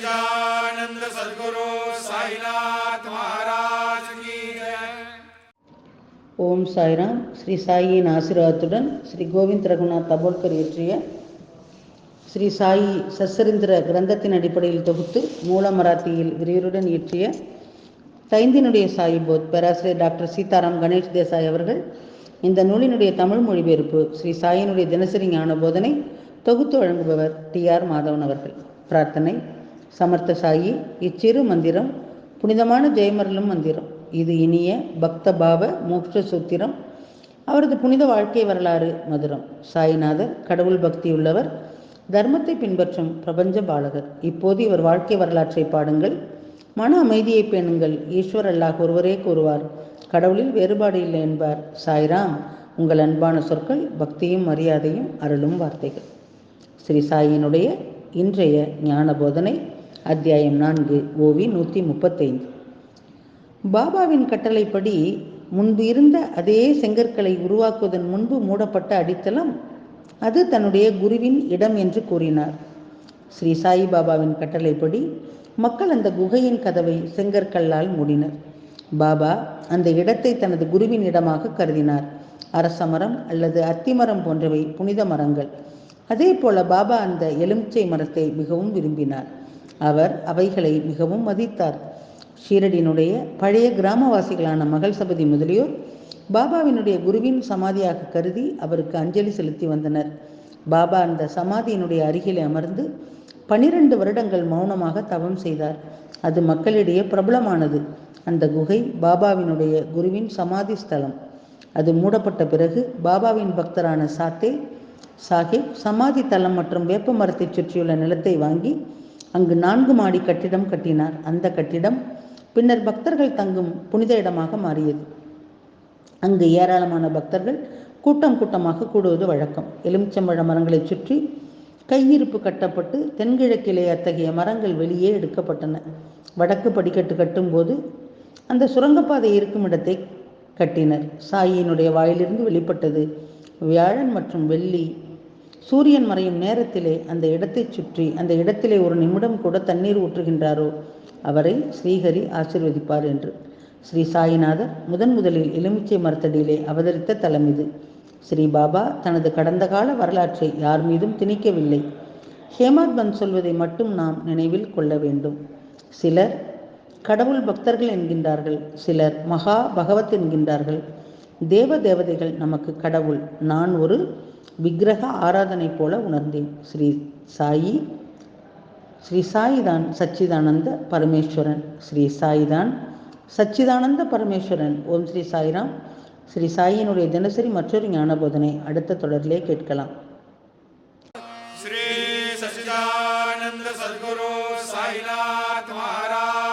सच्चिदानंद सद्गुरु साईनाथ महाराज की जय। ஓம் சாய்ராம். ஸ்ரீ சாயியின் ஆசீர்வாதத்துடன் ஸ்ரீ கோவிந்த் ரகுநாத் தபோல்கர் இயற்றிய ஸ்ரீ சாயி சச்சரிந்திர கிரந்தத்தின் அடிப்படையில் தொகுத்து மூல மராத்தியில் விரிவுடன் இயற்றிய தைந்தினுடைய சாயிபோத் பேராசிரியர் டாக்டர் சீதாராம் கணேஷ் தேசாய் அவர்கள் இந்த நூலினுடைய தமிழ் மொழிபெயர்ப்பு ஸ்ரீ சாயினுடைய தினசரி ஞான போதனை தொகுத்து வழங்குபவர் TR மாதவன் அவர்கள். பிரார்த்தனை. சமர்த்த சாயி, இச்சிறு மந்திரம் புனிதமான ஜெயமரலும் மந்திரம். இது இனிய பக்த பாவ மோட்ச சூத்திரம். அவரது புனித வாழ்க்கை வரலாறு மதுரம். சாய்நாதர் கடவுள் பக்தியுள்ளவர், தர்மத்தை பின்பற்றும் பிரபஞ்ச பாலகர். இப்போது இவர் வாழ்க்கை வரலாற்றை பாடுங்கள், மன அமைதியை பேணுங்கள். ஈஸ்வர் அல்லாஹ் ஒருவரே கூறுவார், கடவுளில் வேறுபாடு இல்லை என்பார். சாய்ராம். உங்கள் அன்பான சொற்கள் பக்தியும் மரியாதையும் அருளும் வார்த்தைகள். ஸ்ரீ சாயினுடைய இன்றைய ஞான போதனை அத்தியாயம் 4 ஓவி 135. பாபாவின் கட்டளைப்படி முன்பு இருந்த அதே செங்கற்களை உருவாக்குவதன் முன்பு மூடப்பட்ட அடித்தளம் அது தன்னுடைய குருவின் இடம் என்று கூறினார். ஸ்ரீ சாயி பாபாவின் கட்டளைப்படி மக்கள் அந்த குகையின் கதவை செங்கற்கல்லால் மூடினர். பாபா அந்த இடத்தை தனது குருவின் இடமாக கருதினார். அரசமரம் அல்லது அத்திமரம் போன்றவை புனித மரங்கள். அதே போல பாபா அந்த எலுமிச்சை மரத்தை மிகவும் விரும்பினார். அவர் அவைகளை மிகவும் மதித்தார். ஷீரடியினுடைய பழைய கிராமவாசிகளான மகள் சபதி முதலியோர் பாபாவினுடைய குருவின் சமாதியாக கருதி அவருக்கு அஞ்சலி செலுத்தி வந்தனர். பாபா அந்த சமாதியினுடைய அருகிலே அமர்ந்து 12 வருடங்கள் மௌனமாக தவம் செய்தார். அது மக்களிடையே பிரபலமானது. அந்த குகை பாபாவினுடைய குருவின் சமாதி ஸ்தலம். அது மூடப்பட்ட பிறகு பாபாவின் பக்தரான சாத்தே சாஹிப் சமாதி தலம் மற்றும் வேப்ப மரத்தை சுற்றியுள்ள நிலத்தை வாங்கி அங்கு 4 மாடி கட்டிடம் கட்டினார். அந்த கட்டிடம் பின்னர் பக்தர்கள் தங்கும் புனித இடமாக மாறியது. அங்கு ஏராளமான பக்தர்கள் கூட்டம் கூட்டமாக கூடுவது வழக்கம். எலுமிச்சம்பழ மரங்களை சுற்றி கையிருப்பு கட்டப்பட்டு தென்கிழக்கிலே அத்தகைய மரங்கள் வெளியே எடுக்கப்பட்டன. வடக்கு படிக்கட்டு கட்டும்போது அந்த சுரங்கப்பாதை இருக்கும் இடத்தை கட்டினர். சாயினுடைய வாயிலிருந்து வெளிப்பட்டது, வியாழன் மற்றும் வெள்ளி சூரியன் மறையும் நேரத்திலே அந்த இடத்தை சுற்றி அந்த இடத்திலே 1 நிமிடம் கூட தண்ணீர் ஊற்றுகின்றாரோ அவரை ஸ்ரீஹரி ஆசீர்வதிப்பார் என்று. ஸ்ரீ சாயிநாதர் முதலில் எலுமிச்சை மரத்தடியிலே அவதரித்த தலம் இது. ஸ்ரீ பாபா தனது கடந்த கால வரலாற்றை யார் மீதும் திணிக்கவில்லை. ஹேமாத் பந்த் சொல்வதை மட்டும் நாம் நினைவில் கொள்ள வேண்டும். சிலர் கடவுள் பக்தர்கள் என்கின்றார்கள், சிலர் மகா பகவத் என்கின்றார்கள். தேவதைகள் நமக்கு கடவுள். நான் ஒரு விக்கிரக ஆராதனை போல உணர்ந்தேன். ஸ்ரீ சாயிதான் சச்சிதானந்த பரமேஸ்வரன். ஸ்ரீ சாயிதான் சச்சிதானந்த பரமேஸ்வரன். ஓம் ஸ்ரீ சாய்ராம். ஸ்ரீ சாயினுடைய தினசரி மற்றொரு ஞான போதனை அடுத்த தொடரிலே கேட்கலாம். श्री सच्चिदानंद सद्गुरु साईनाथ महाराज